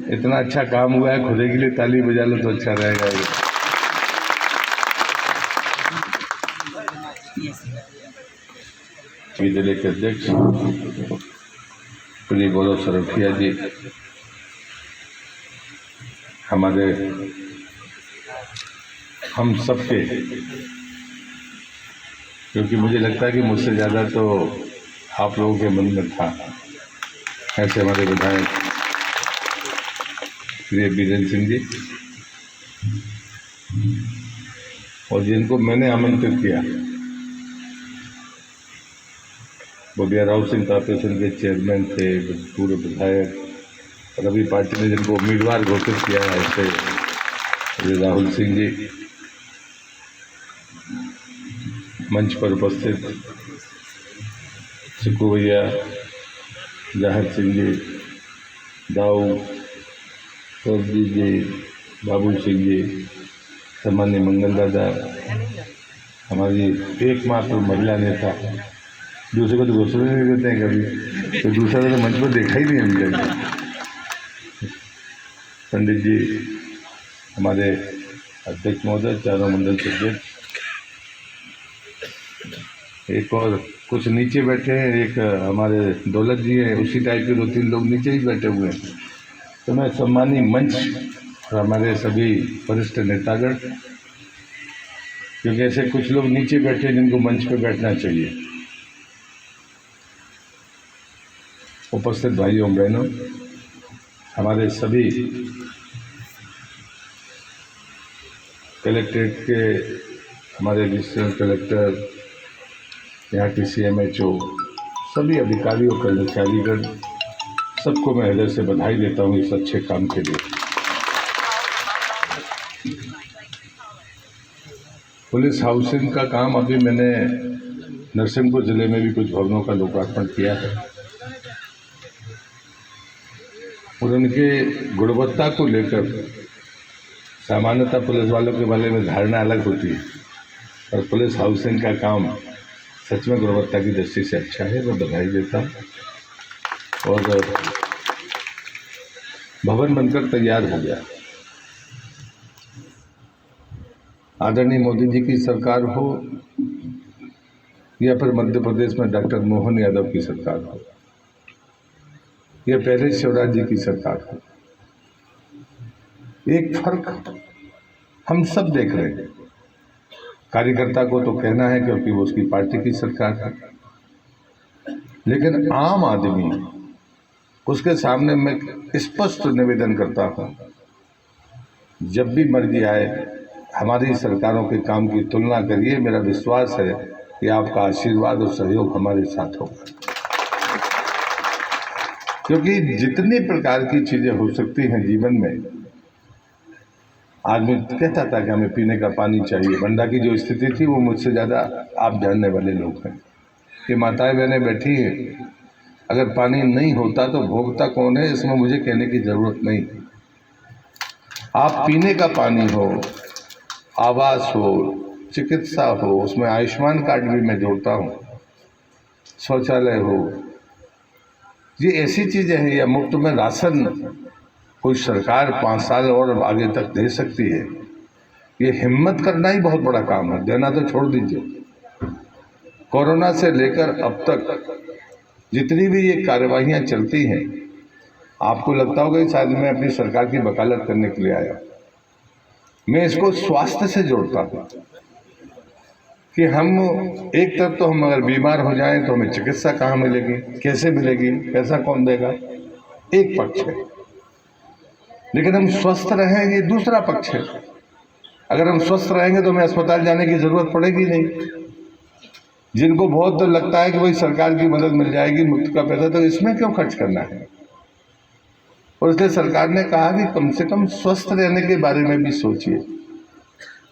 इतना अच्छा काम हुआ है, खुदे के लिए ताली बजा लो तो अच्छा रहेगा ये। जिले के अध्यक्ष श्री गौरव सरवठिया जी, हमारे हम सबके, क्योंकि मुझे लगता है कि मुझसे ज़्यादा तो आप लोगों के मन में था, ऐसे हमारे विधायक श्री बीरेंद्र सिंह जी, और जिनको मैंने आमंत्रित किया, बोबिया राव सिंह कॉर्पोरेशन के चेयरमैन थे, पूर्व विधायक, और अभी पार्टी ने जिनको उम्मीदवार घोषित किया है ऐसे राहुल सिंह जी, मंच पर उपस्थित सिक्कू भैया, जाहिर सिंह जी, दाऊ, सरजीत जी, बाबू सिंह जी, सामान्य मंगल दादा, हमारी एकमात्र महिला नेता, दूसरे को तो घोषणा नहीं देते हैं कभी, तो दूसरा तो मंच पर देखा ही नहीं अभी तक, पंडित जी, हमारे अध्यक्ष महोदय, चारों मंडल के अध्यक्ष, एक और कुछ नीचे बैठे हैं, एक हमारे दौलत जी हैं, उसी टाइप के 2-3 लोग नीचे ही बैठे हुए हैं। तो मैं सम्मानी मंच और हमारे सभी वरिष्ठ नेतागण, क्योंकि ऐसे कुछ लोग नीचे बैठे जिनको मंच पे बैठना चाहिए, उपस्थित भाइयों बहनों, हमारे सभी कलेक्ट्रेट के, हमारे डिस्ट्रिक्ट कलेक्टर, यहाँ की CMHO, सभी अधिकारियों, कर्मचारीगण, सबको मैं हृदय से बधाई देता हूँ इस अच्छे काम के लिए। पुलिस हाउसिंग का काम अभी मैंने नरसिंहपुर जिले में भी कुछ भवनों का लोकार्पण किया है, और उनके गुणवत्ता को लेकर सामान्यतः पुलिस वालों के बारे में धारणा अलग होती है, और पुलिस हाउसिंग का काम सच में गुणवत्ता की दृष्टि से अच्छा है, मैं बधाई देता हूँ। और भवन बनकर तैयार हो गया। आदरणीय मोदी जी की सरकार हो या फिर मध्य प्रदेश में डॉक्टर मोहन यादव की सरकार हो या पहले शिवराज जी की सरकार हो, एक फर्क हम सब देख रहे हैं। कार्यकर्ता को तो कहना है क्योंकि वो उसकी पार्टी की सरकार है, लेकिन आम आदमी, उसके सामने मैं स्पष्ट निवेदन करता हूं, जब भी मर्जी आए हमारी सरकारों के काम की तुलना करिए, मेरा विश्वास है कि आपका आशीर्वाद और सहयोग हमारे साथ होगा। क्योंकि जितनी प्रकार की चीजें हो सकती हैं जीवन में, आदमी कहता था कि हमें पीने का पानी चाहिए, बंडा की जो स्थिति थी वो मुझसे ज़्यादा आप जानने वाले लोग हैं कि माताएं बहनें बैठी हैं, अगर पानी नहीं होता तो भोगता कौन है, इसमें मुझे कहने की ज़रूरत नहीं। आप पीने का पानी हो, आवास हो, चिकित्सा हो, उसमें आयुष्मान कार्ड भी मैं जोड़ता हूँ, शौचालय हो, ये ऐसी चीज़ें हैं, या मुफ्त में राशन कोई सरकार 5 साल और आगे तक दे सकती है। ये हिम्मत करना ही बहुत बड़ा काम है, देना तो छोड़ दीजिए। कोरोना से लेकर अब तक जितनी भी ये कार्यवाहियां चलती हैं, आपको लगता होगा कि शायद मैं अपनी सरकार की वकालत करने के लिए आया। मैं इसको स्वास्थ्य से जोड़ता हूँ कि हम एक तरफ तो हम अगर बीमार हो जाएं तो हमें चिकित्सा कहाँ मिलेगी, कैसे मिलेगी, पैसा कौन देगा, एक पक्ष है। लेकिन हम स्वस्थ रहें, ये दूसरा पक्ष है। अगर हम स्वस्थ रहेंगे तो हमें अस्पताल जाने की जरूरत पड़ेगी नहीं। जिनको बहुत लगता है कि भाई सरकार की मदद मिल जाएगी, मुफ्त का पैसा, तो इसमें क्यों खर्च करना है। और इसलिए सरकार ने कहा कि कम से कम स्वस्थ रहने के बारे में भी सोचिए।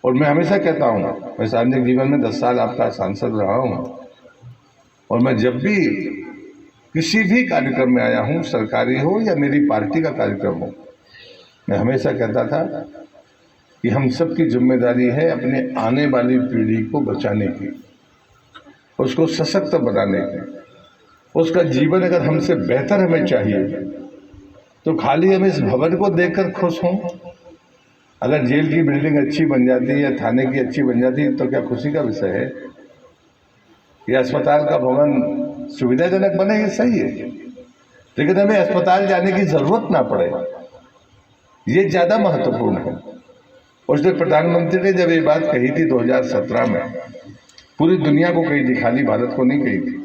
और मैं हमेशा कहता हूँ, मैं सार्वजनिक जीवन में 10 साल आपका सांसद रहा हूँ, और मैं जब भी किसी भी कार्यक्रम में आया हूँ, सरकारी हो या मेरी पार्टी का कार्यक्रम हो, मैं हमेशा कहता था कि हम सब की जिम्मेदारी है अपने आने वाली पीढ़ी को बचाने की, उसको सशक्त बनाने की। उसका जीवन अगर हमसे बेहतर हमें चाहिए तो खाली हम इस भवन को देखकर खुश हों? अगर जेल की बिल्डिंग अच्छी बन जाती या थाने की अच्छी बन जाती तो क्या खुशी का विषय है? या अस्पताल का भवन सुविधाजनक बने, ये सही है, लेकिन हमें अस्पताल जाने की जरूरत ना पड़े, ये ज्यादा महत्वपूर्ण है। उस दिन प्रधानमंत्री ने जब ये बात कही थी 2017 में, पूरी दुनिया को कही थी, खाली भारत को नहीं कही थी।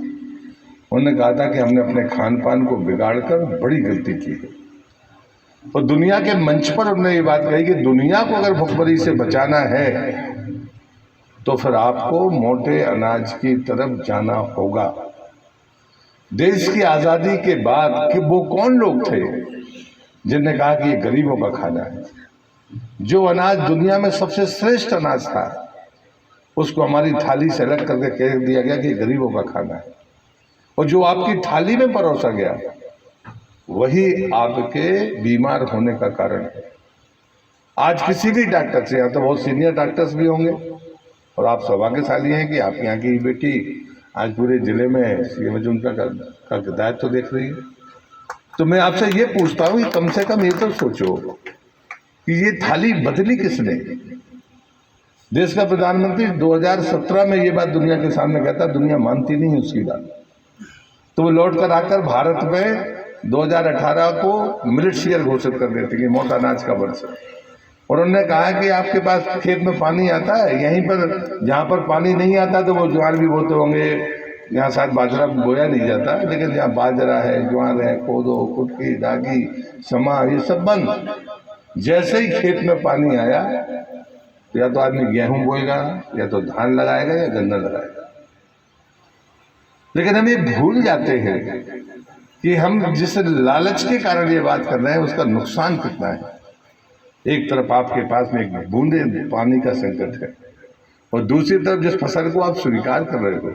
उन्होंने कहा था कि हमने अपने खान पान को बिगाड़कर बड़ी गलती की है, और दुनिया के मंच पर उन्होंने ये बात कही कि दुनिया को अगर भुखमरी से बचाना है तो फिर आपको मोटे अनाज की तरफ जाना होगा। देश की आजादी के बाद कि वो कौन लोग थे जिनने कहा कि ये गरीबों का खाना है? जो अनाज दुनिया में सबसे श्रेष्ठ अनाज था उसको हमारी थाली से अलग करके कह दिया गया कि गरीबों का खाना है, और जो आपकी थाली में परोसा गया वही आपके बीमार होने का कारण है। आज किसी भी डॉक्टर से, यहाँ तो बहुत सीनियर डॉक्टर्स भी होंगे, और आप सौभाग्यशाली हैं कि आपके यहाँ की बेटी आज पूरे जिले में सीएम उनका दायित्व तो देख रही है। तो मैं आपसे ये पूछता हूँ कि कम से कम ये तो सोचो कि ये थाली बदली किसने? देश का प्रधानमंत्री 2017 में ये बात दुनिया के सामने कहता, दुनिया मानती नहीं उसकी बात, तो वो लौट कर आकर भारत में 2018 को मिलेट्स ईयर घोषित कर देते कि मोटा अनाज का वर्ष। और उन्होंने कहा कि आपके पास खेत में पानी आता है, यहीं पर जहाँ पर पानी नहीं आता तो वो ज्वार भी बोते होंगे, यहाँ शायद बाजरा बोया नहीं जाता, लेकिन जहाँ बाजरा है, ज्वार है, कोदो, कुटकी, रागी, समा, ये सब बंद। जैसे ही खेत में पानी आया तो या तो आदमी गेहूं बोएगा, या तो धान लगाएगा, या गन्ना लगाएगा। लेकिन हम ये भूल जाते हैं कि हम जिस लालच के कारण ये बात कर रहे हैं उसका नुकसान कितना है। एक तरफ आपके पास में एक बूंदे पानी का संकट है, और दूसरी तरफ जिस फसल को आप स्वीकार कर रहे हो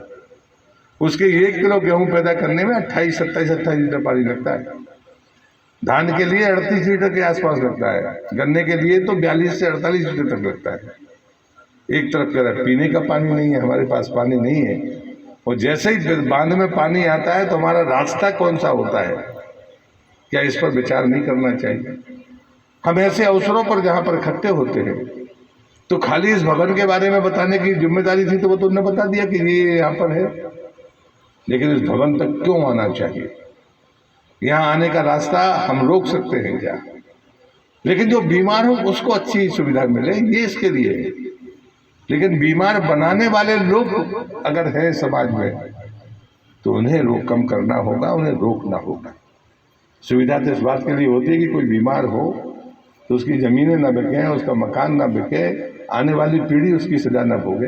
उसके 1 किलो गेहूं पैदा करने में 28 लीटर पानी लगता है। धान के लिए 38 लीटर के आसपास लगता है, गन्ने के लिए तो 42 से 48 लीटर तक लगता है। एक तरफ कह रहा है पीने का पानी नहीं है, हमारे पास पानी नहीं है, और जैसे ही बांध में पानी आता है तो हमारा रास्ता कौन सा होता है? क्या इस पर विचार नहीं करना चाहिए? हम ऐसे अवसरों पर जहां पर इकट्ठे होते हैं तो खाली इस भवन के बारे में बताने की जिम्मेदारी थी तो वो तो उन्होंने बता दिया कि ये यहाँ पर है, लेकिन इस भवन तक क्यों आना चाहिए? यहाँ आने का रास्ता हम रोक सकते हैं क्या? लेकिन जो बीमार हो उसको अच्छी सुविधा मिले, ये इसके लिए है। लेकिन बीमार बनाने वाले लोग अगर है समाज में तो उन्हें कम करना होगा, उन्हें रोकना होगा। सुविधा तो इस बात के लिए होती है कि कोई बीमार हो तो उसकी ज़मीनें ना बिके, उसका मकान ना बिके, आने वाली पीढ़ी उसकी सजा ना भोगे।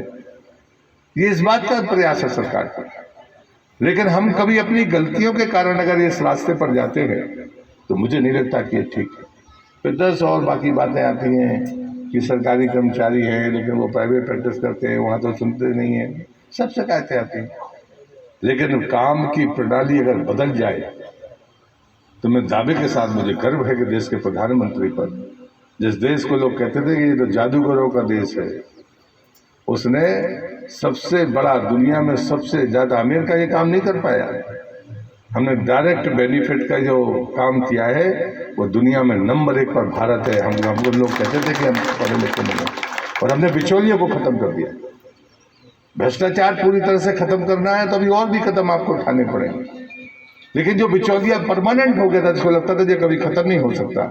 ये इस बात का प्रयास है सरकार का। लेकिन हम कभी अपनी गलतियों के कारण अगर इस रास्ते पर जाते हैं तो मुझे नहीं लगता कि ये ठीक है। फिर 10 और बाकी बातें आती हैं कि सरकारी कर्मचारी हैं लेकिन वो प्राइवेट प्रैक्टिस करते हैं, वहाँ तो सुनते नहीं हैं, सब शिकायतें आती हैं। लेकिन काम की प्रणाली अगर बदल जाए तो मैं दावे के साथ, मुझे गर्व है कि देश के प्रधानमंत्री पर, जिस देश को लोग कहते थे कि ये तो जादूगरों का देश है, उसने सबसे बड़ा, दुनिया में सबसे ज़्यादा, अमेरिका ये काम नहीं कर पाया। हमने डायरेक्ट बेनिफिट का जो काम किया है वो दुनिया में नंबर 1 पर भारत है। हम लोग कहते थे कि हम पढ़े लिखे नहीं, और हमने बिचौलियों को ख़त्म कर दिया। भ्रष्टाचार पूरी तरह से ख़त्म करना है तो अभी और भी कदम आपको उठाने पड़ेंगे। लेकिन जो बिचौलिया परमानेंट हो गया था, जिसको लगता था कि कभी ख़त्म नहीं हो सकता,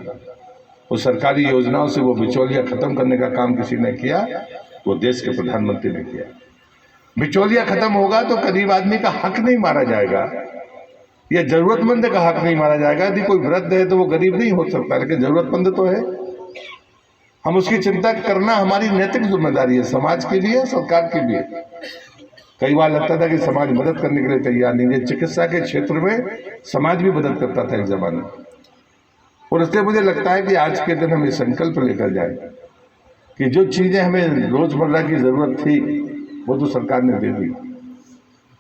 वो सरकारी योजनाओं से वो बिचौलिया ख़त्म करने का काम किसी ने किया, वो देश के प्रधानमंत्री ने किया। बिचौलिया खत्म होगा तो गरीब आदमी का हक नहीं मारा जाएगा, या जरूरतमंद का हक नहीं मारा जाएगा। यदि कोई वृद्ध है तो वो गरीब नहीं हो सकता, लेकिन जरूरतमंद तो है। हम उसकी चिंता करना हमारी नैतिक जिम्मेदारी है, समाज के लिए, सरकार के लिए। कई बार लगता था कि समाज मदद करने के लिए तैयार नहीं है। चिकित्सा के क्षेत्र में समाज भी मदद करता था एक जमाने में, और इसलिए मुझे लगता है कि आज के दिन हम ये संकल्प लेकर जाए कि जो चीज़ें हमें रोजमर्रा की ज़रूरत थी वो तो सरकार ने दे दी,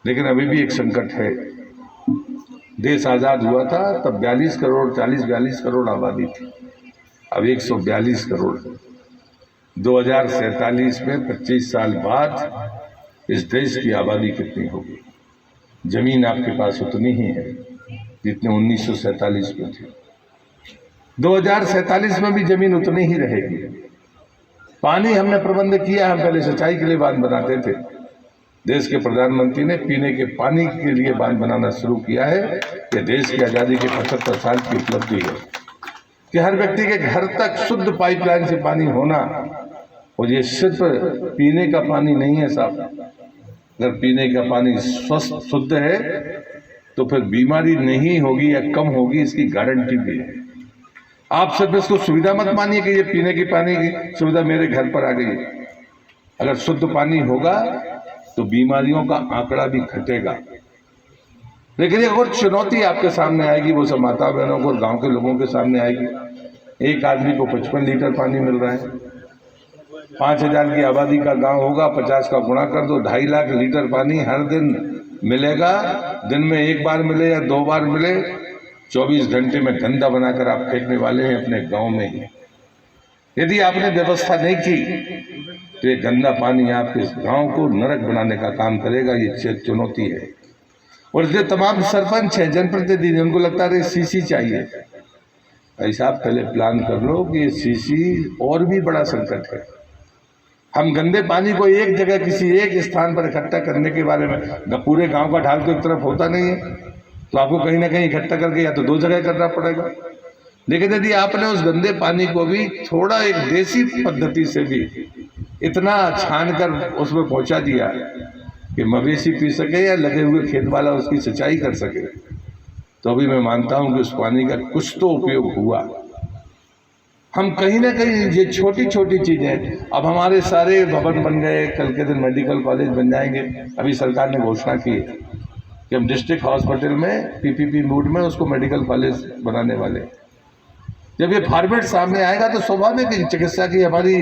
लेकिन अभी भी एक संकट है। देश आज़ाद हुआ था तब 42 करोड़ 40-42 करोड़ आबादी थी, अब 142 करोड़। 2047 में 25 साल बाद इस देश की आबादी कितनी होगी? जमीन आपके पास उतनी ही है जितने 1947 में थी। 2047 में भी जमीन उतनी ही रहेगी। पानी हमने प्रबंध किया, हम पहले सिंचाई के लिए बांध बनाते थे। देश के प्रधानमंत्री ने पीने के पानी के लिए बांध बनाना शुरू किया है। यह देश की आज़ादी के 75 साल की उपलब्धि है कि हर व्यक्ति के घर तक शुद्ध पाइपलाइन से पानी होना। और ये सिर्फ पीने का पानी नहीं है साहब, अगर पीने का पानी स्वस्थ शुद्ध है तो फिर बीमारी नहीं होगी या कम होगी, इसकी गारंटी भी है। आप सिर्फ इसको सुविधा मत मानिए कि ये पीने की पानी की सुविधा मेरे घर पर आ गई। अगर शुद्ध पानी होगा तो बीमारियों का आंकड़ा भी घटेगा। लेकिन एक और चुनौती आपके सामने आएगी, वो सब माता बहनों को, गांव के लोगों के सामने आएगी। एक आदमी को 55 लीटर पानी मिल रहा है। 5000 की आबादी का गांव होगा, 50 का गुणा कर दो, 2.5 लाख लीटर पानी हर दिन मिलेगा। दिन में एक बार मिले या 2 बार मिले, 24 घंटे में गंदा बनाकर आप फेंकने वाले हैं अपने गांव में ही। यदि आपने व्यवस्था नहीं की तो ये गंदा पानी आपके गांव को नरक बनाने का काम करेगा। ये चुनौती है। और जो तमाम सरपंच हैं, जनप्रतिनिधि, उनको लगता है सीसी चाहिए। भाई साहब, पहले प्लान कर लो कि ये सीसी और भी बड़ा संकट है। हम गंदे पानी को एक जगह किसी एक स्थान पर इकट्ठा करने के बारे में, पूरे गांव का ढाल तो एक तरफ होता नहीं है, तो आपको कहीं ना कहीं इकट्ठा करके या तो 2 जगह करना पड़ेगा। लेकिन यदि आपने उस गंदे पानी को भी थोड़ा एक देसी पद्धति से भी इतना छान कर उसमें पहुंचा दिया कि मवेशी पी सके या लगे हुए खेत वाला उसकी सिंचाई कर सके, तो अभी मैं मानता हूं कि उस पानी का कुछ तो उपयोग हुआ। हम कहीं ना कहीं ये छोटी छोटी चीज़ें, अब हमारे सारे भवन बन गए, कल के दिन मेडिकल कॉलेज बन जाएंगे। अभी सरकार ने घोषणा की है कि हम डिस्ट्रिक्ट हॉस्पिटल में पीपीपी मोड में उसको मेडिकल कॉलेज बनाने वाले। जब ये फॉर्मेट सामने आएगा तो स्वाभाविक चिकित्सा की हमारी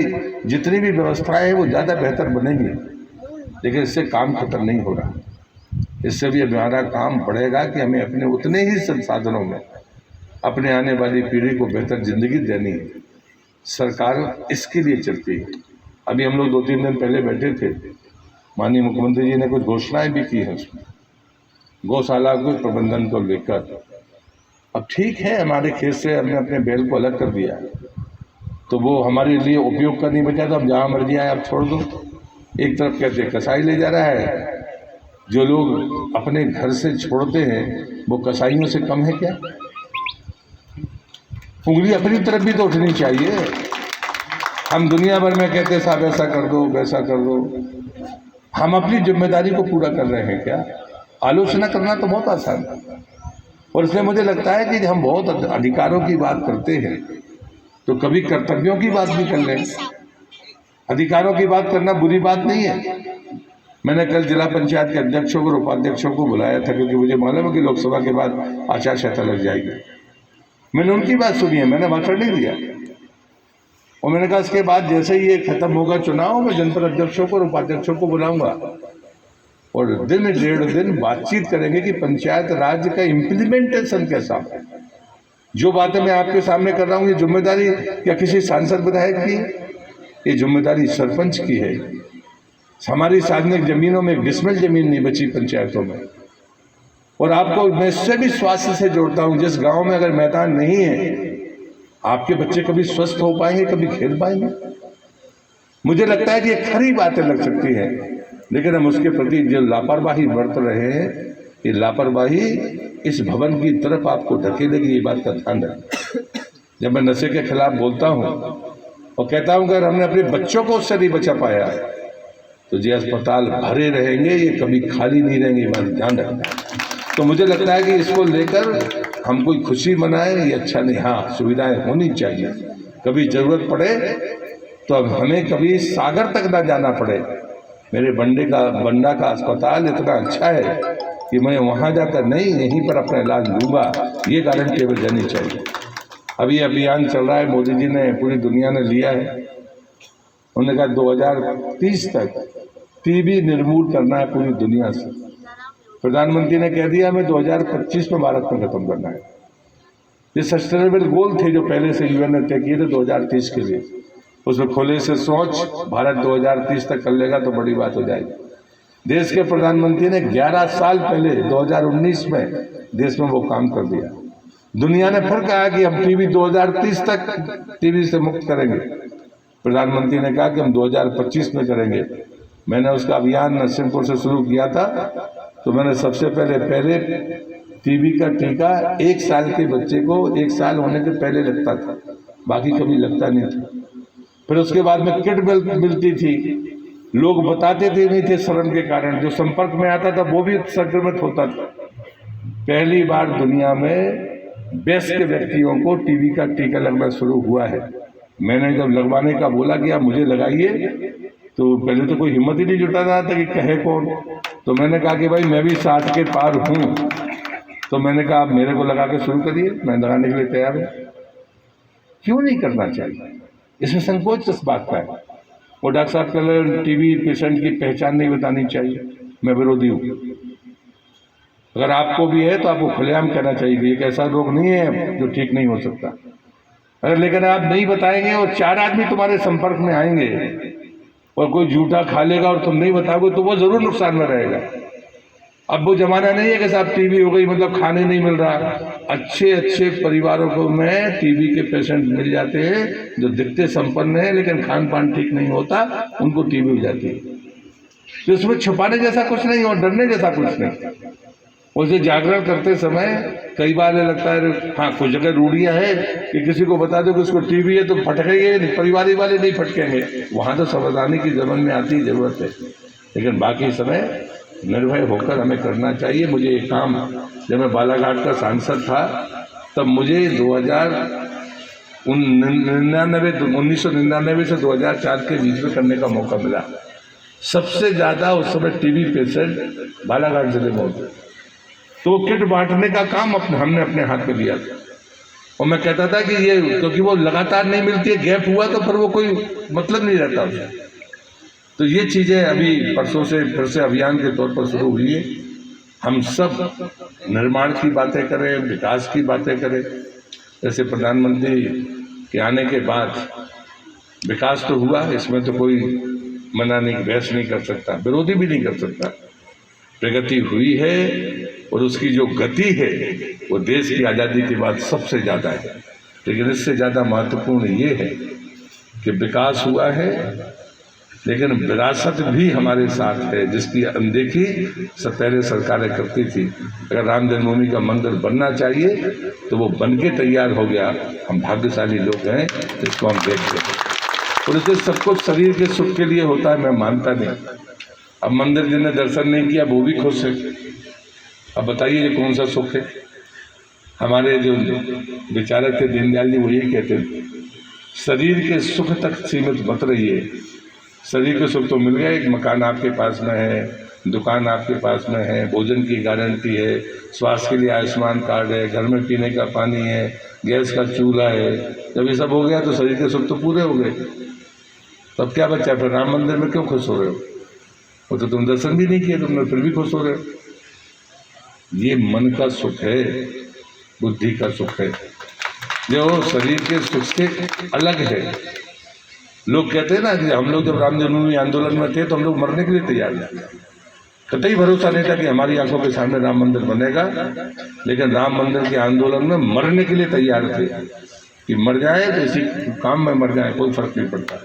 जितनी भी व्यवस्थाएं हैं वो ज़्यादा बेहतर बनेंगी। लेकिन इससे काम खत्म नहीं हो रहा। इससे भी हमारा काम बढ़ेगा कि हमें अपने उतने ही संसाधनों में अपने आने वाली पीढ़ी को बेहतर जिंदगी देनी है। सरकार इसके लिए चलती है। अभी हम लोग 2-3 दिन पहले बैठे थे, माननीय मुख्यमंत्री जी ने कुछ घोषणाएं भी की हैं उसमें गौशाला के प्रबंधन को लेकर। अब ठीक है, हमारे खेत से हमने अपने बैल को अलग कर दिया तो वो हमारे लिए उपयोग का नहीं बचा, तो अब जहाँ मर्जी आए आप छोड़ दो। एक तरफ कहते कसाई ले जा रहा है, जो लोग अपने घर से छोड़ते हैं वो कसाईयों से कम है क्या? उंगली अपनी तरफ भी तो उठनी चाहिए। हम दुनिया भर में कहते साहब ऐसा कर दो वैसा कर दो, हम अपनी जिम्मेदारी को पूरा कर रहे हैं क्या? आलोचना करना तो बहुत आसान है, और इसलिए मुझे लगता है कि हम बहुत अधिकारों की बात करते हैं तो कभी कर्तव्यों की बात भी कर लें। अधिकारों की बात करना बुरी बात नहीं है। मैंने कल जिला पंचायत के अध्यक्षों और उपाध्यक्षों को बुलाया था, क्योंकि मुझे मालूम है कि लोकसभा के बाद आचार संहिता लग जाएगी। मैंने उनकी बात सुनी है, मैंने भाषण नहीं दिया। और मैंने कहा इसके बाद जैसे ही ये खत्म होगा चुनाव, मैं जनपद अध्यक्षों को और उपाध्यक्षों को बुलाऊंगा और दिन 1.5 दिन बातचीत करेंगे कि पंचायत राज का इम्प्लीमेंटेशन कैसा है। जो बातें मैं आपके सामने कर रहा हूँ, ये जिम्मेदारी या किसी सांसद विधायक की, ये जिम्मेदारी सरपंच की है। हमारी सार्वजनिक जमीनों में डिसमिल जमीन नहीं बची पंचायतों में। और आपको मैं इससे भी स्वास्थ्य से जोड़ता हूँ, जिस गांव में अगर मैदान नहीं है, आपके बच्चे कभी स्वस्थ हो पाएंगे, कभी खेल पाएंगे? मुझे लगता है कि ये खरी बातें लग सकती हैं, लेकिन हम उसके प्रति जो लापरवाही बरत रहे हैं, ये लापरवाही इस भवन की तरफ आपको धकेलेगी। ये बात का ध्यान रखें। जब मैं नशे के खिलाफ बोलता हूँ और कहता हूँ अगर हमने अपने बच्चों को उससे नहीं बचा पाया तो ये अस्पताल भरे रहेंगे, ये कभी खाली नहीं रहेंगे। ये बात ध्यान रखना। तो मुझे लगता है कि इसको लेकर हम कोई खुशी मनाएं, ये अच्छा नहीं। हाँ, सुविधाएं होनी चाहिए। कभी ज़रूरत पड़े तो अब हमें कभी सागर तक ना जाना पड़े। मेरे बंडा का अस्पताल इतना अच्छा है कि मैं वहाँ जाकर नहीं, यहीं पर अपना इलाज लूँगा, ये गारंटी हमें देनी चाहिए। अभी अभियान चल रहा है, मोदी जी ने, पूरी दुनिया ने लिया है। उन्होंने कहा 2030 तक टीबी निर्मूल करना है पूरी दुनिया से। प्रधानमंत्री ने कह दिया हमें 2025 में भारत में खत्म करना है। ये सस्टेनेबल गोल थे जो पहले से यूएन ने तय किए थे 2030 के लिए। उसमें खोले से सोच भारत 2030 तक कर लेगा तो बड़ी बात हो जाएगी। देश के प्रधानमंत्री ने 11 साल पहले 2019 में देश में वो काम कर दिया। दुनिया ने फिर कहा कि हम टीबी 2030 तक टीबी से मुक्त करेंगे। प्रधानमंत्री ने कहा कि हम 2025 में करेंगे। मैंने उसका अभियान नरसिंहपुर से शुरू किया था, तो मैंने सबसे पहले टीबी का टीका 1 साल के बच्चे को 1 साल होने के पहले लगता था, बाकी कभी लगता नहीं था। फिर उसके बाद में किट मिलती थी, लोग बताते थे नहीं थे शर्म के कारण, जो संपर्क में आता था वो भी संक्रमित होता था। पहली बार दुनिया में वयस्क व्यक्तियों को टीबी का टीका लगना शुरू हुआ है। मैंने जब लगवाने का बोला कि आप मुझे लगाइए, तो पहले तो कोई हिम्मत ही नहीं जुटा रहा था कि कहे कौन। तो मैंने कहा कि भाई मैं भी 60 के पार हूँ, तो मैंने कहा आप मेरे को लगा के शुरू करिए, मैं लगाने के लिए तैयार हूँ। क्यों नहीं करना चाहिए? इसमें संकोच किस बात का है? वो डॉक्टर साहब कह रहे टीबी पेशेंट की पहचान नहीं बतानी चाहिए, मैं विरोधी हूँ। अगर आपको भी है तो आपको खुलेआम कहना चाहिए कि एक ऐसा रोग नहीं है जो ठीक नहीं हो सकता। अगर लेकिन आप नहीं बताएंगे और 4 आदमी तुम्हारे संपर्क में आएंगे और कोई झूठा खा लेगा और तुम नहीं बताओगे, तो वो जरूर नुकसान में रहेगा। अब वो जमाना नहीं है कि साहब टीबी हो गई मतलब खाने नहीं मिल रहा। अच्छे परिवारों को में टीबी के पेशेंट मिल जाते हैं जो दिखते संपन्न है लेकिन खान पान ठीक नहीं होता, उनको टीबी हो जाती है। तो इसमें छुपाने जैसा कुछ नहीं और डरने जैसा कुछ नहीं। उसे जागरण करते समय कई बार ये लगता है, हाँ कुछ जगह रूढ़ियाँ है कि किसी को बता दो कि उसको टीबी है तो फटकेंगे, परिवार वाले नहीं फटकेंगे, वहाँ तो सावधानी की जमन में आती जरूरत है। लेकिन बाकी समय निर्भय होकर हमें करना चाहिए। मुझे ये काम, जब मैं बालाघाट का सांसद था तब मुझे 1999 से 2004 के बीच में करने का मौका मिला। सबसे ज़्यादा उस समय टीबी पेशेंट बालाघाट जिले में होते, तो किट बांटने का काम हमने अपने हाथ में लिया था। और मैं कहता था कि ये, क्योंकि वो लगातार नहीं मिलती है, गैप हुआ तो फिर वो कोई मतलब नहीं रहता उसका। तो ये चीज़ें अभी परसों से फिर से अभियान के तौर पर शुरू हुई है। हम सब निर्माण की बातें करें, विकास की बातें करें। जैसे प्रधानमंत्री के आने के बाद विकास तो हुआ, इसमें तो कोई मना नहीं, बहस नहीं कर सकता, विरोधी भी नहीं कर सकता। प्रगति हुई है और उसकी जो गति है वो देश की आज़ादी के बाद सबसे ज़्यादा है। लेकिन इससे ज़्यादा महत्वपूर्ण ये है कि विकास हुआ है लेकिन विरासत भी हमारे साथ है, जिसकी अनदेखी सब पहले सरकारें करती थी। अगर राम जन्मभूमि का मंदिर बनना चाहिए तो वो बन के तैयार हो गया। हम भाग्यशाली लोग हैं, इसको हम देखते हैं। और इसे सब कुछ शरीर के सुख के लिए होता है, मैं मानता नहीं। अब मंदिर जिन्हें दर्शन नहीं किया वो भी खुश है। अब बताइए ये कौन सा सुख है? हमारे जो विचारक थे दीनदयाल जी, वो ये कहते थे शरीर के सुख तक सीमित मत रहिए। शरीर के सुख तो मिल गया, एक मकान आपके पास में है, दुकान आपके पास में है, भोजन की गारंटी है, स्वास्थ्य के लिए आयुष्मान कार्ड है, घर में पीने का पानी है, गैस का चूल्हा है। जब ये सब हो गया तो शरीर के सुख तो पूरे हो गए। तब क्या बच्चा? फिर राम मंदिर में क्यों खुश हो रहे हो? वो तो तुम दर्शन भी नहीं किए तुमने, फिर भी खुश हो रहे हो। ये मन का सुख है, बुद्धि का सुख है, जो शरीर के सुख से अलग है। लोग कहते हैं ना कि हम लोग जब राम जन्मभूमि आंदोलन में थे तो हम लोग मरने के लिए तैयार थे। कतई भरोसा नहीं था कि हमारी आंखों के सामने राम मंदिर बनेगा, लेकिन राम मंदिर के आंदोलन में मरने के लिए तैयार थे कि मर जाए तो इसी काम में मर जाए, कोई फर्क नहीं पड़ता।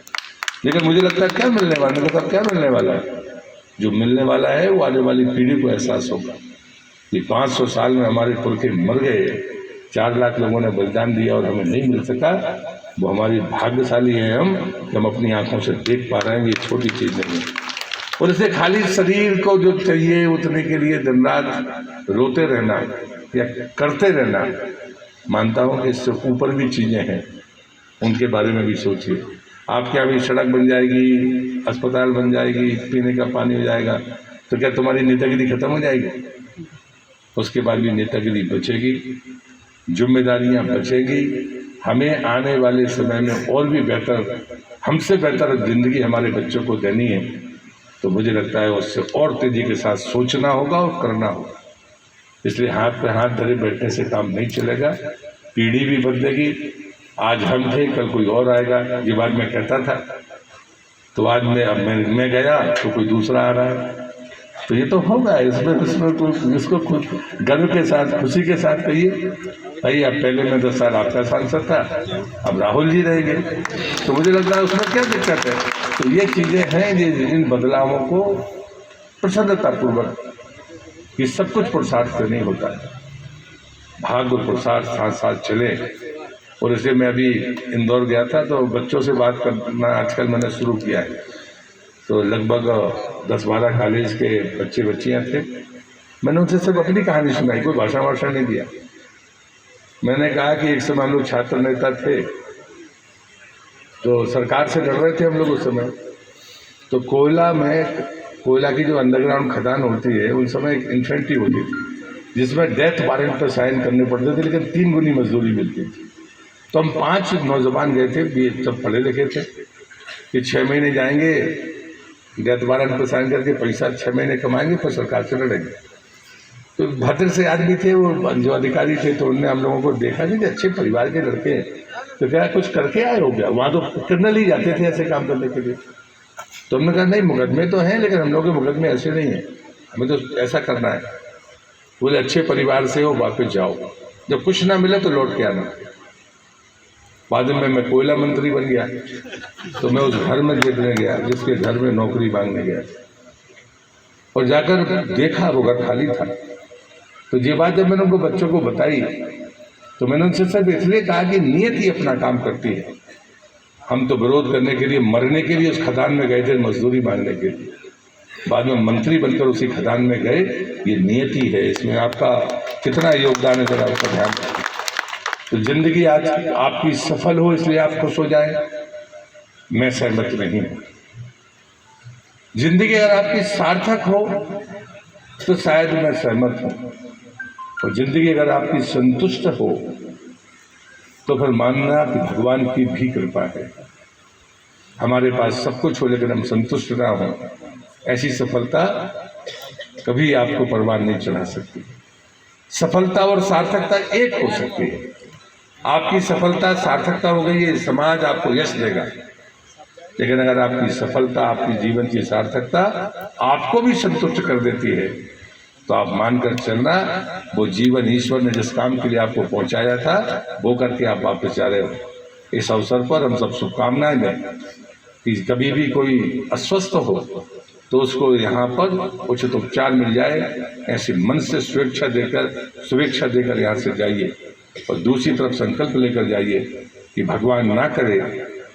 लेकिन मुझे लगता है क्या मिलने वाला है, क्या मिलने वाला है? जो मिलने वाला है वो आने वाली पीढ़ी को एहसास होगा कि 500 साल में हमारे पुरखे मर गए, 4 लाख लोगों ने बलिदान दिया और हमें नहीं मिल सका। वो हमारी भाग्यशाली है हम अपनी आंखों से देख पा रहे हैं। ये छोटी चीज़ नहीं है। और इसे खाली शरीर को जो चाहिए उतने के लिए दिन रात रोते रहना या करते रहना, मानता हूँ कि इससे ऊपर भी चीज़ें हैं, उनके बारे में भी सोचिए। आपके यहाँ भी सड़क बन जाएगी, अस्पताल बन जाएगी, पीने का पानी हो जाएगा, तो क्या तुम्हारी नेतागिरी खत्म हो जाएगी? उसके बाद भी नेतागिरी बचेगी, जिम्मेदारियाँ बचेगी। हमें आने वाले समय में और भी बेहतर, हमसे बेहतर जिंदगी हमारे बच्चों को देनी है, तो मुझे लगता है उससे और तेजी के साथ सोचना होगा और करना होगा। इसलिए हाथ पे हाथ धरे बैठने से काम नहीं चलेगा। पीढ़ी भी बदलेगी। आज हम थे, कल कोई और आएगा, ये बात मैं कहता था। तो आज मैं गया तो कोई दूसरा आ रहा है। तो ये तो होगा, इसमें तो इसको गर्व के साथ, खुशी के साथ कहिए भाई अब पहले मैं 10 साल आपका सांसद था, अब राहुल जी रहेंगे, तो मुझे लगता है उसमें क्या दिक्कत है। तो ये चीज़ें हैं इन बदलावों को प्रसन्नतापूर्वक, ये सब कुछ पुरुषार्थ से नहीं होता है, भाग्य पुरुषार्थ साथ साथ चले। और इसे मैं अभी इंदौर गया था तो बच्चों से बात करना आजकल मैंने शुरू किया है, तो लगभग 10-12 कॉलेज के बच्चे बच्चियाँ थे। मैंने उनसे सब अपनी कहानी सुनाई, कोई भाषा नहीं दिया। मैंने कहा कि एक समय हम लोग छात्र नेता थे तो सरकार से लड़ रहे थे हम लोग उस समय, तो कोयला की जो अंडरग्राउंड खदान होती है उस समय एक इंफेंट्री होती थी जिसमें डेथ वारंट पर साइन करने पड़ते थे, लेकिन 3 गुनी मजदूरी मिलती थी। तो हम 5 नौजवान गए थे, सब पढ़े लिखे थे, कि 6 महीने जाएंगे, डेथ वारंट पर साइन करके पैसा 6 महीने कमाएंगे, फिर सरकार से लड़ेंगे। तो भद्र से आदमी थे वो, जो अधिकारी थे, तो उन्होंने हम लोगों को देखा कि अच्छे परिवार के लड़के हैं, तो क्या कुछ करके आए हो गया? वहाँ तो कर्नल ही जाते थे ऐसे काम करने के लिए। तो हमने कहा नहीं, मुकदमे तो हैं लेकिन हम लोग के मुकदमे ऐसे नहीं हैं, हमें तो ऐसा करना है। बोले अच्छे परिवार से हो, वापस जाओ, जब कुछ ना मिले तो लौट के आना। बाद में मैं कोयला मंत्री बन गया, तो मैं उस घर में देखने गया जिसके घर में नौकरी मांगने गया, और जाकर देखा वो घर खाली था। तो ये बात जब मैंने उनको बच्चों को बताई तो मैंने उनसे सिर्फ इसलिए कहा कि नियत ही अपना काम करती है। हम तो विरोध करने के लिए, मरने के लिए उस खदान में गए थे, मजदूरी मांगने के लिए, बाद में मंत्री बनकर उसी खदान में गए। ये नियति है, इसमें आपका कितना योगदान है, जरा आपका ध्यान रखें। तो जिंदगी आज आपकी सफल हो इसलिए आप खुश हो जाए, मैं सहमत नहीं हूं। जिंदगी अगर आपकी सार्थक हो तो शायद मैं सहमत हूं, और जिंदगी अगर आपकी संतुष्ट हो तो फिर मानना कि भगवान की भी कृपा है। हमारे पास सब कुछ हो लेकिन हम संतुष्ट ना हो, ऐसी सफलता कभी आपको परवान नहीं चढ़ा सकती। सफलता और सार्थकता एक हो सकती है। आपकी सफलता सार्थकता हो गई है, समाज आपको यश देगा, लेकिन अगर आपकी सफलता, आपकी जीवन की सार्थकता आपको भी संतुष्ट कर देती है तो आप मानकर चलना वो जीवन ईश्वर ने जिस काम के लिए आपको पहुंचाया था वो करके आप वापस जा रहे हो। इस अवसर पर हम सब शुभकामनाएं दें कि कभी भी कोई अस्वस्थ हो तो उसको यहाँ पर उचित उपचार मिल जाए, ऐसे मन से शुभेच्छा देकर यहाँ से जाइए। और दूसरी तरफ संकल्प लेकर जाइए कि भगवान ना करे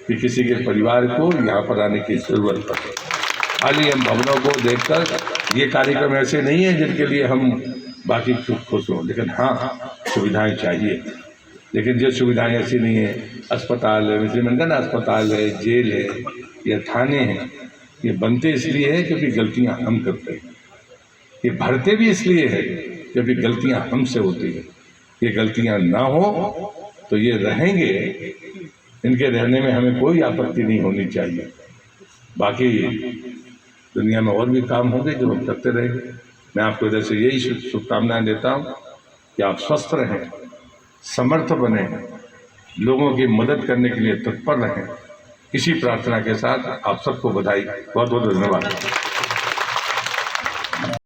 कि किसी के परिवार को यहाँ पर आने की जरूरत पड़े। खाली हम भवनों को देखकर, ये कार्यक्रम ऐसे नहीं है जिनके लिए हम बाकी खुश हों, लेकिन हाँ सुविधाएं चाहिए, लेकिन ये सुविधाएं ऐसी नहीं है। अस्पताल है, मैंने कहा ना, अस्पताल है, जेल है या थाने हैं, ये बनते इसलिए है क्योंकि गलतियां हम करते हैं, ये भरते भी इसलिए है क्योंकि गलतियां हमसे होती है। ये गलतियां ना हो तो ये रहेंगे, इनके रहने में हमें कोई आपत्ति नहीं होनी चाहिए। बाकी दुनिया में और भी काम होंगे जो हम करते रहेंगे। मैं आपको इधर से यही शुभकामनाएं देता हूँ कि आप स्वस्थ रहें, समर्थ बने, लोगों की मदद करने के लिए तत्पर रहें। इसी प्रार्थना के साथ आप सबको बधाई, बहुत बहुत धन्यवाद।